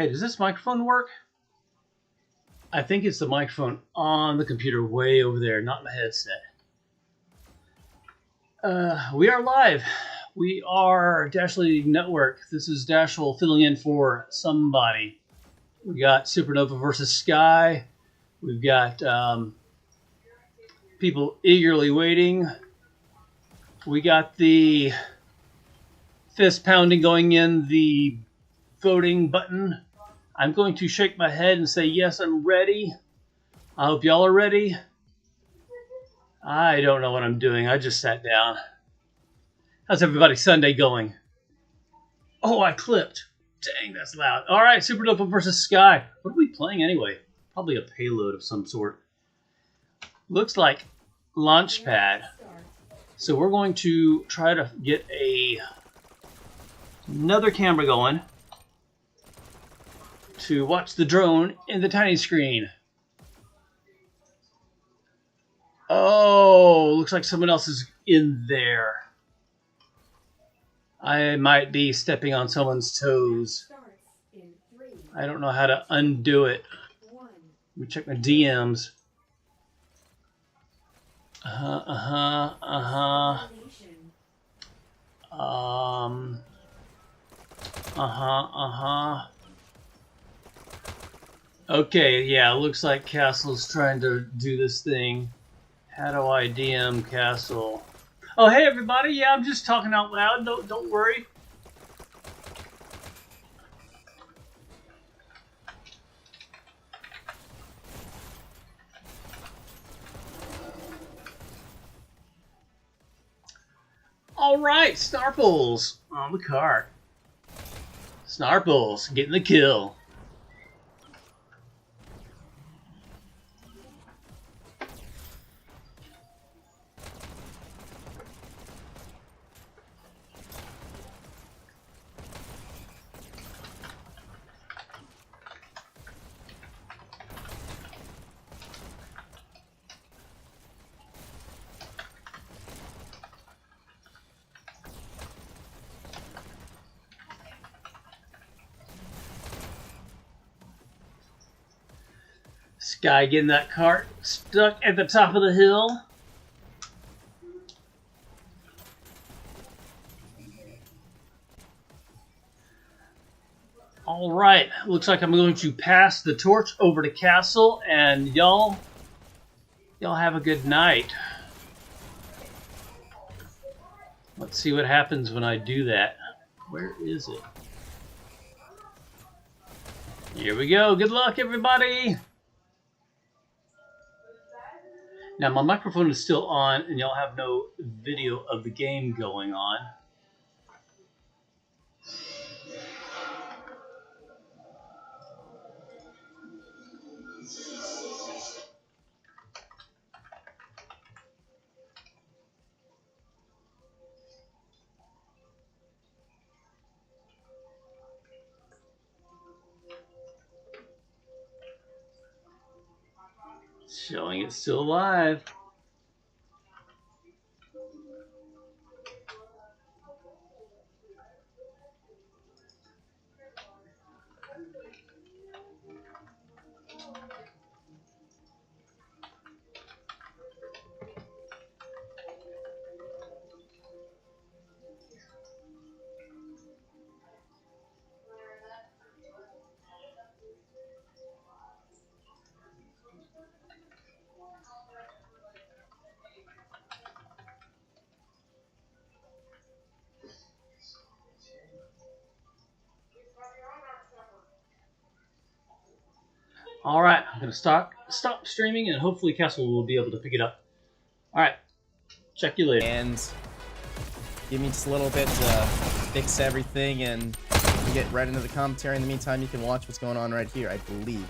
Hey, does this microphone work? I think it's the microphone on the computer way over there, not my headset. We are live. We are Dashley Network. This is Dashel filling in for somebody. We got Supernova versus Sky. We've got people eagerly waiting. We got the fist pounding going in the voting button. I'm going to shake my head and say, yes, I'm ready. I hope y'all are ready. I don't know what I'm doing. I just sat down. How's everybody's Sunday going? Oh, I clipped. Dang, that's loud. All right, Supernova versus Sky. What are we playing anyway? Probably a payload of some sort. Looks like Launchpad. So we're going to try to get another camera going to watch the drone in the tiny screen. Oh, looks like someone else is in there. I might be stepping on someone's toes. I don't know how to undo it. Let me check my DMs. Okay, yeah, looks like Kastle's trying to do this thing. How do I DM Kastle? Oh, hey everybody, yeah, I'm just talking out loud, don't worry. Alright, Snarples on the cart. Snarples getting the kill. Sky getting that cart stuck at the top of the hill. All right, looks like I'm going to pass the torch over to Kastle, and y'all have a good night. Let's see what happens when I do that. Where is it? Here we go. Good luck, everybody. Now, my microphone is still on, and y'all have no video of the game going on. Showing it's still alive. All right, I'm going to stop streaming, and hopefully Kastle will be able to pick it up. All right, check you later. And give me just a little bit to fix everything, and we get right into the commentary. In the meantime, you can watch what's going on right here, I believe.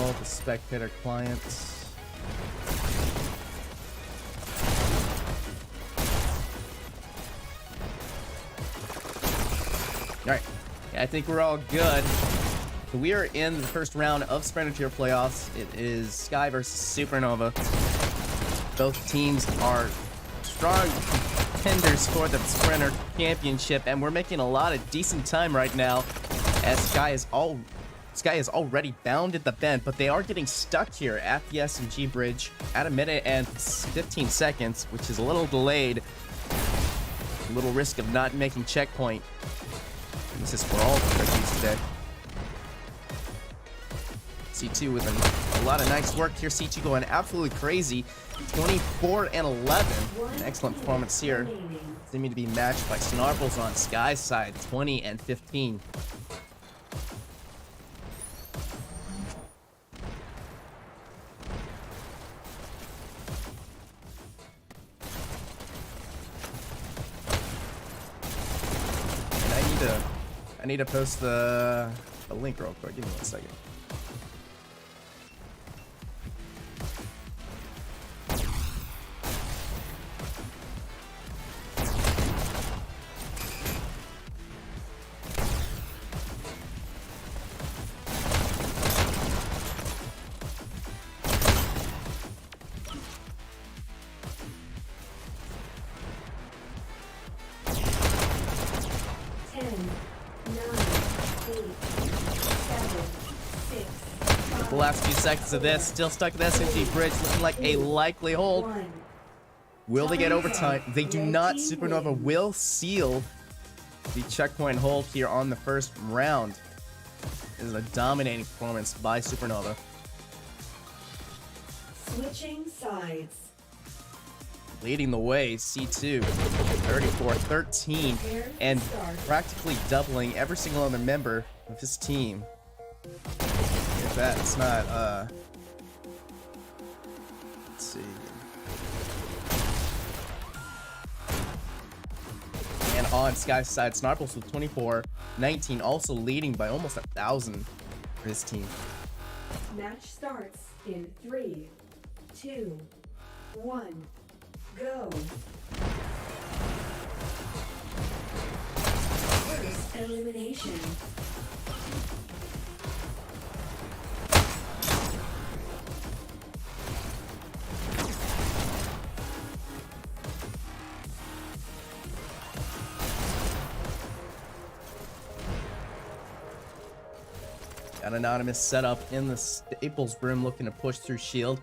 all the spectator clients. Alright, yeah, I think we're all good. So we are in the first round of Sprinter Tier playoffs. It is Sky versus Supernova. Both teams are strong contenders for the Sprinter Championship, and we're making a lot of decent time right now as Sky is already bounded the bend, but they are getting stuck here at the SMG bridge at 1 minute and 15 seconds, which is a little delayed. A little risk of not making checkpoint. This is for all the rookies today. C2 with a lot of nice work here. C2 going absolutely crazy. 24 and 11. An excellent performance here. Seeming to be matched by Snarbles on Sky's side. 20 and 15. And I need to post the link real quick. Give me 1 second. The last few seconds of this, still stuck at the SMG bridge, looking like a likely hold. Will they get overtime? They do not. Supernova will seal the checkpoint hold here on the first round. This is a dominating performance by Supernova. Switching sides. Leading the way, C2, 34-13, and practically doubling every single other member of his team. If that's not, let's see. And on Sky's side, Snarples with 24-19, also leading by almost 1,000 for his team. Match starts in 3, 2, 1, go. First elimination. An anonymous setup in the Staples room, looking to push through shield.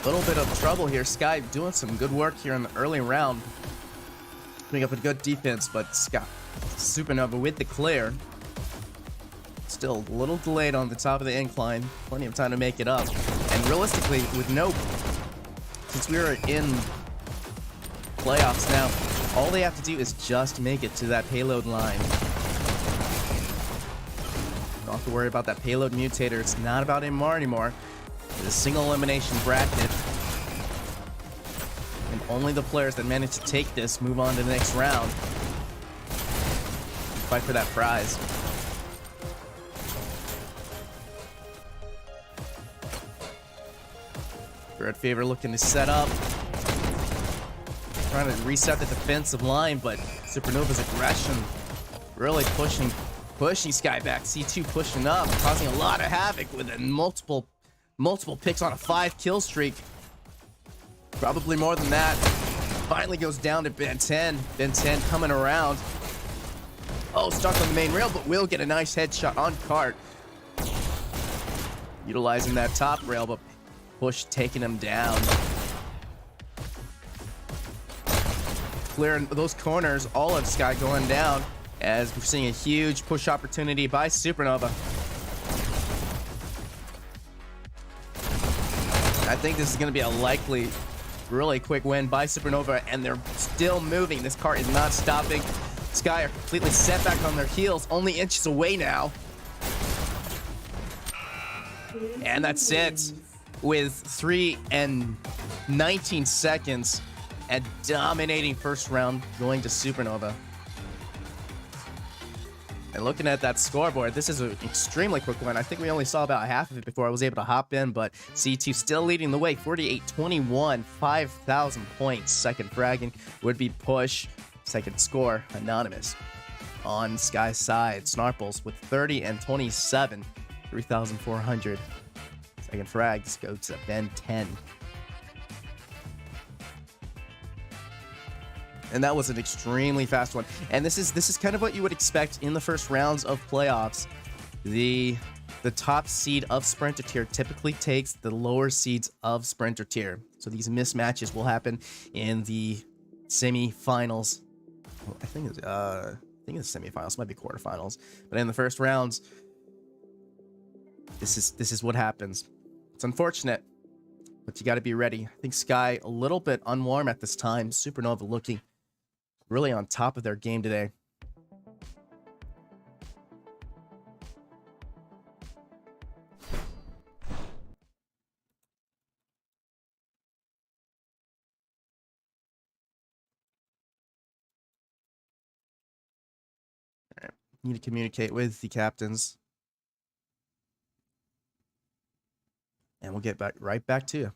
Little bit of trouble here. Sky doing some good work here in the early round, putting up a good defense, but Sky Supernova with the clear. Still a little delayed on the top of the incline. Plenty of time to make it up. And realistically, with since we are in playoffs now, all they have to do is just make it to that payload line. Don't have to worry about that payload mutator. It's not about MR anymore. It's a single elimination bracket. And only the players that manage to take this move on to the next round. Fight for that prize. Red Favor looking to set up. Trying to reset the defensive line, but Supernova's aggression really pushing Sky back. C2 pushing up, causing a lot of havoc with a multiple picks on a 5-kill streak. Probably more than that. Finally goes down to Ben 10. Ben 10 coming around. Oh, stuck on the main rail, but will get a nice headshot on Cart. Utilizing that top rail, but Push taking him down. Clearing those corners, all of Sky going down, as we're seeing a huge push opportunity by Supernova. I think this is going to be a likely, really quick win by Supernova, and they're still moving. This car is not stopping. Sky are completely set back on their heels, only inches away now. And that's it. With 3 and 19 seconds, and dominating first round going to Supernova. And looking at that scoreboard, this is an extremely quick one. I think we only saw about half of it before I was able to hop in, but C2 still leading the way, 48-21, 5,000 points. Second fragging would be Push. Second score, Anonymous. On Sky's side, Snarples with 30 and 27, 3,400. Second frags go to Ben 10. And that was an extremely fast one. And this is kind of what you would expect in the first rounds of playoffs. The top seed of Sprinter Tier typically takes the lower seeds of Sprinter Tier. So these mismatches will happen in the semifinals. Well, I think it's semifinals, might be quarterfinals. But in the first rounds, this is what happens. It's unfortunate, but you got to be ready. I think Sky a little bit unwarm at this time. Supernova looking really on top of their game today. All right. Need to communicate with the captains. And we'll get right back to you.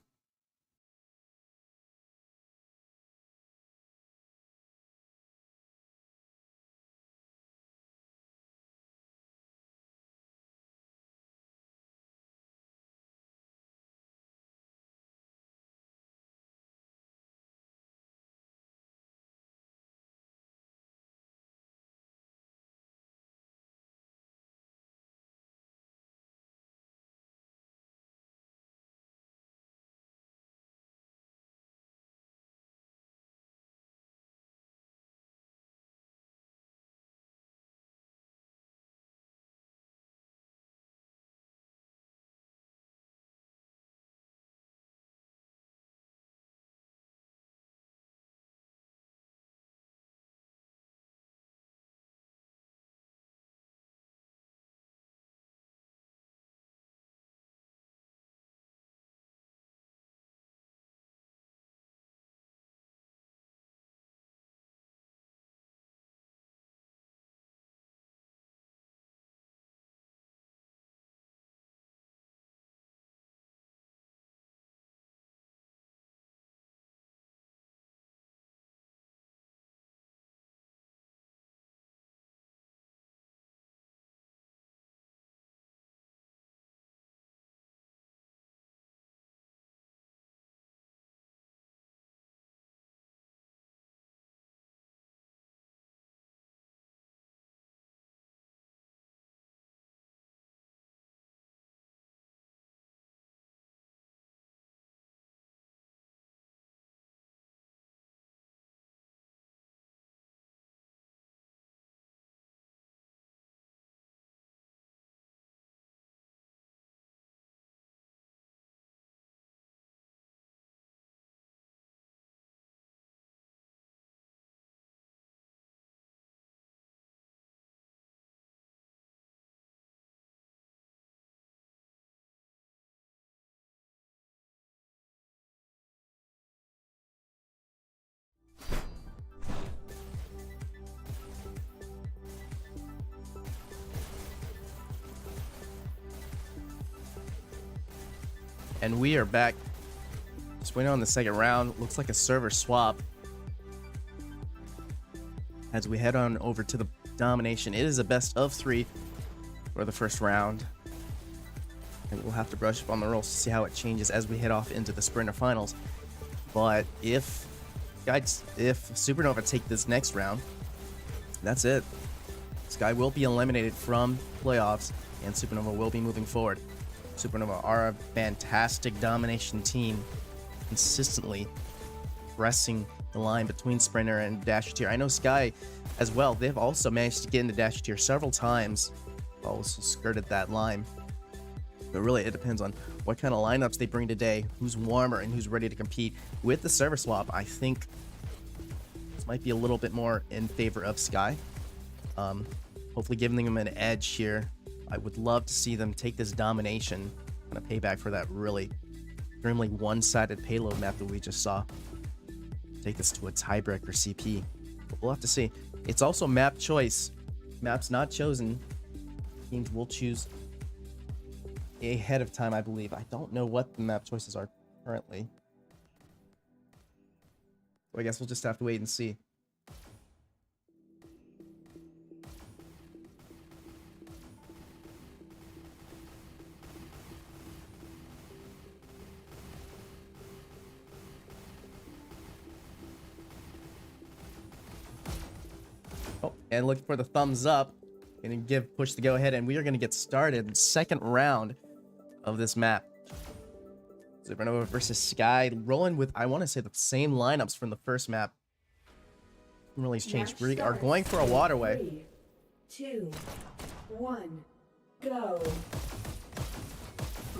And we are back. Just waiting on the second round. Looks like a server swap. As we head on over to the domination. It is a best of 3 for the first round. And we'll have to brush up on the rules to see how it changes as we head off into the Sprinter Finals. But if Supernova take this next round, that's it. Sky will be eliminated from playoffs, and Supernova will be moving forward. Supernova are a fantastic domination team, consistently pressing the line between Sprinter and Dash Tier. I know Sky as well. They've also managed to get into Dash Tier several times. Also skirted that line. But really, it depends on what kind of lineups they bring today, who's warmer and who's ready to compete. With the server swap, I think this might be a little bit more in favor of Sky. Hopefully giving them an edge here. I would love to see them take this domination, kind of payback for that really extremely one-sided payload map that we just saw. Take this to a tiebreaker CP. But we'll have to see. It's also map choice. Maps not chosen. Teams will choose ahead of time, I believe. I don't know what the map choices are currently. So I guess we'll just have to wait and see. Oh, and look for the thumbs up. Gonna push the go ahead, and we are gonna get started. Second round of this map. Supernova versus Sky, rolling with, I want to say, the same lineups from the first map. Nothing really's changed. We are going for a Waterway. 3, 2, 1, go.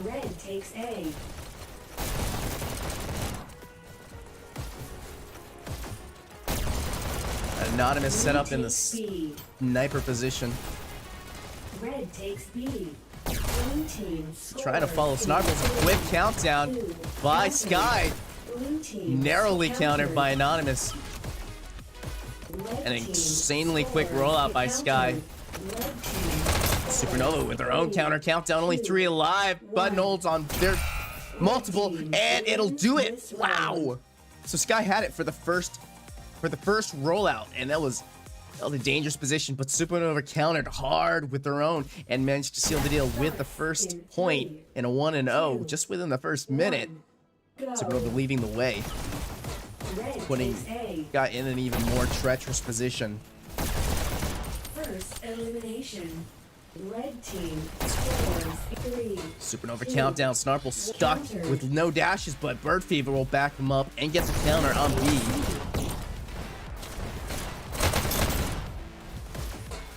Red takes A. Anonymous set up in the sniper position. Red takes B. Trying to follow Snarbles. A quick countdown by Sky. Narrowly countered by Anonymous. An insanely quick rollout by Sky. Supernova with their own counter countdown. Only 3 alive. Button holds on their multiple, and it'll do it. Wow. So Sky had it for the first rollout, and that was a dangerous position, but Supernova countered hard with their own and managed to seal the deal with the first point in a 1-0 just within the first minute. Supernova leading the way, putting Sky in an even more treacherous position. First elimination. Red team scores 3. Supernova countdown. Snarple stuck with no dashes, but Bird Fever will back him up and gets a counter on B.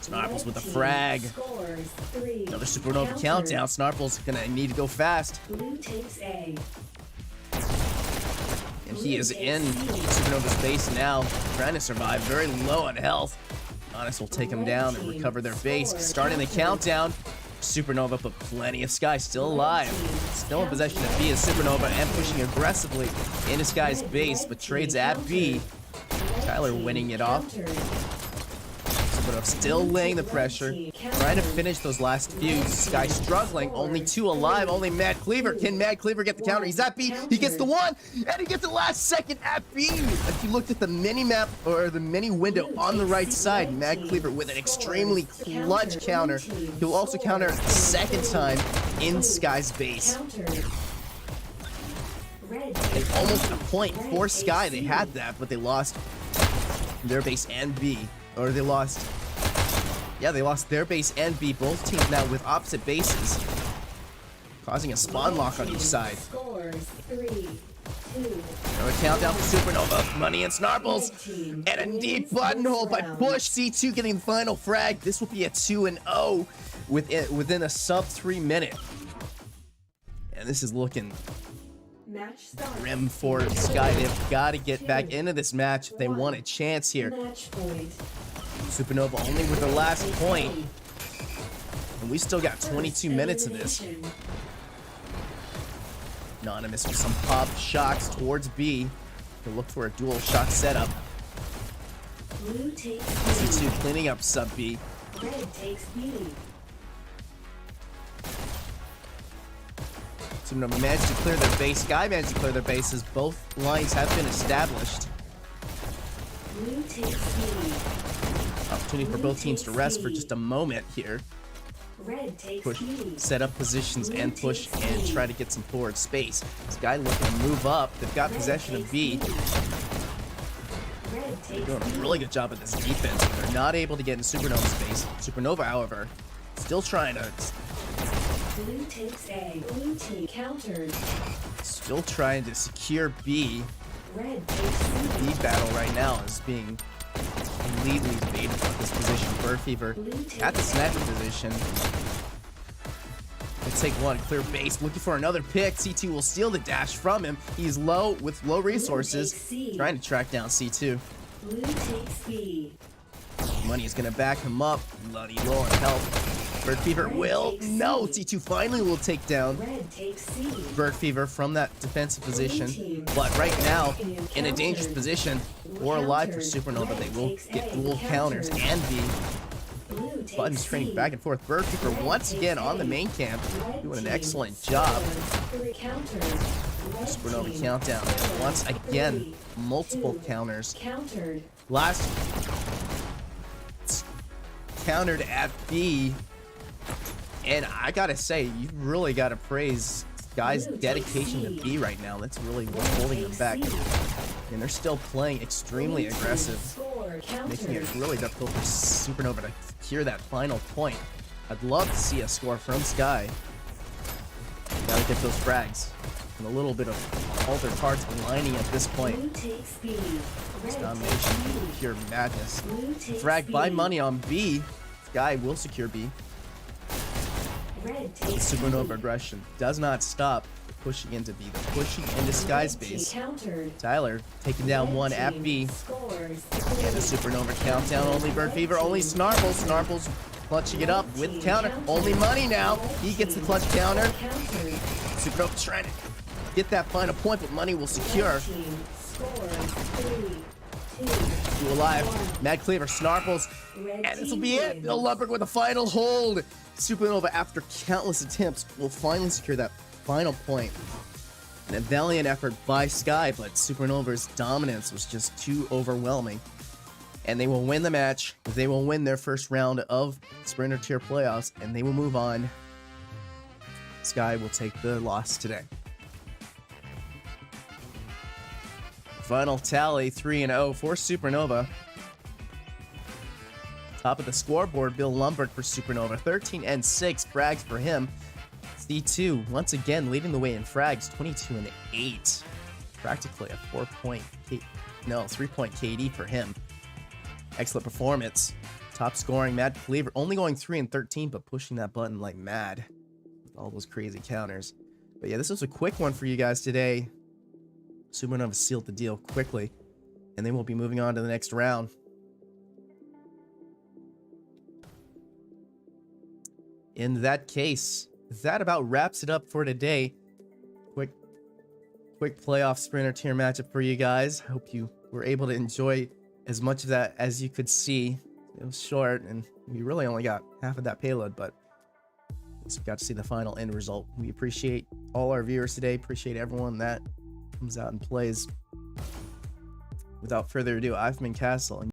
Snarples with a frag. Another Supernova countdown. Snarple's gonna need to go fast. Blue takes A. And he is in Supernova's base now, trying to survive, very low on health. Honest will take him down and recover their base. Starting the countdown. Supernova, but plenty of Sky still alive. Still in possession of B as Supernova and pushing aggressively into Sky's base, but trades at B. Tyler winning it off. Supernova still laying the pressure, trying to finish those last few. Sky struggling, only 2 alive, only Mad Cleaver. Can Mad Cleaver get the counter? He's at B, he gets the 1, and he gets the last second at B. If you looked at the mini map, or the mini window on the right side, Mad Cleaver with an extremely clutch counter. He'll also counter a second time in Sky's base. And almost a point for Sky. They had that, but they lost their base and B. Or they lost, yeah, they lost their base and B. Both teams now with opposite bases, causing a spawn lock on each side. Another countdown for Supernova, Money and Snarples, and a deep button hold by Push. C2 getting the final frag. This will be a 2-0 within a sub 3 minute. And this is looking grim for Sky. They've got to get back into this match if they want a chance here. Supernova only with their last point. And we still got 22 minutes of this. Anonymous with some pop shots towards B. To look for a dual shot setup. C2 cleaning up sub B. Supernova managed to clear their base. Sky managed to clear their bases. Both lines have been established. Opportunity for both teams to rest for just a moment here. Push, set up positions and push and try to get some forward space. Sky looking to move up. They've got possession of B. They're doing a really good job at this defense. They're not able to get in Supernova's space. Supernova, however, still trying to... Blue takes A. Blue team countered. Still trying to secure B. Red takes C. B battle right now is being completely debated at this position. Bird Fever at the sniper position. We'll take one, clear base, looking for another pick. C2 will steal the dash from him. He's low with low resources, trying to track down C2. Blue takes B. Money is gonna back him up. Bloody low on health. Bird Fever will. No, C2 finally will take down Red takes C. Bird Fever from that defensive position. But right now, in a dangerous position, or alive for Supernova, they will get dual counters and be Blue takes buttons training C. back and forth. Bird Fever once again on the main camp, doing an excellent job. Countered. Red Supernova team. countdown. Once again, multiple counters. Countered. Last countered at B, and I gotta say, you really gotta praise Sky's dedication to B right now. That's really what's holding them back, and they're still playing extremely aggressive, Score. making it Countered. really difficult for Supernova to secure that final point. I'd love to see a score from Sky. Gotta get those frags, and a little bit of all their cards aligning at this point. Blue takes B. Red Domination, takes B. pure madness. Blue takes Frag by B. money on B. Sky will secure B. Red The takes Supernova B. aggression does not stop. Pushing into B. They're pushing into Sky's Red team base. Countered. Tyler taking down Red one at team B. Scores. And the Supernova countdown. Only Bird Fever, only Snarbles. Snarbles clutching it up with counter. Only money now. He gets the clutch counter. Countered. Supernova trying to get that final point, but money will secure. Red team scores. 3, 2, Two alive. Mad Cleaver, Snarbles. Red And this will team be it. wins. Bill Lumberg with a final hold. Supernova, after countless attempts, will finally secure that final point. And a valiant effort by Sky, but Supernova's dominance was just too overwhelming. And they will win the match. They will win their first round of Sprinter Tier playoffs, and they will move on. Sky will take the loss today. Final tally 3-0 for Supernova. Top of the scoreboard, Bill Lumberg for Supernova, 13-6 frags for him. C2 once again leading the way in frags, 22-8. Practically a 3-point KD for him. Excellent performance. Top scoring, Mad Cleaver, only going 3-13, but pushing that button like mad with all those crazy counters. But yeah, this was a quick one for you guys today. Supernova sealed the deal quickly, and then we'll be moving on to the next round. In that case, that about wraps it up for today. Quick playoff Sprinter Tier matchup for you guys. Hope you were able to enjoy as much of that as you could see. It was short, and we really only got half of that payload, but at least we got to see the final end result. We appreciate all our viewers today. Appreciate everyone that comes out and plays. Without further ado, I've been Kastle.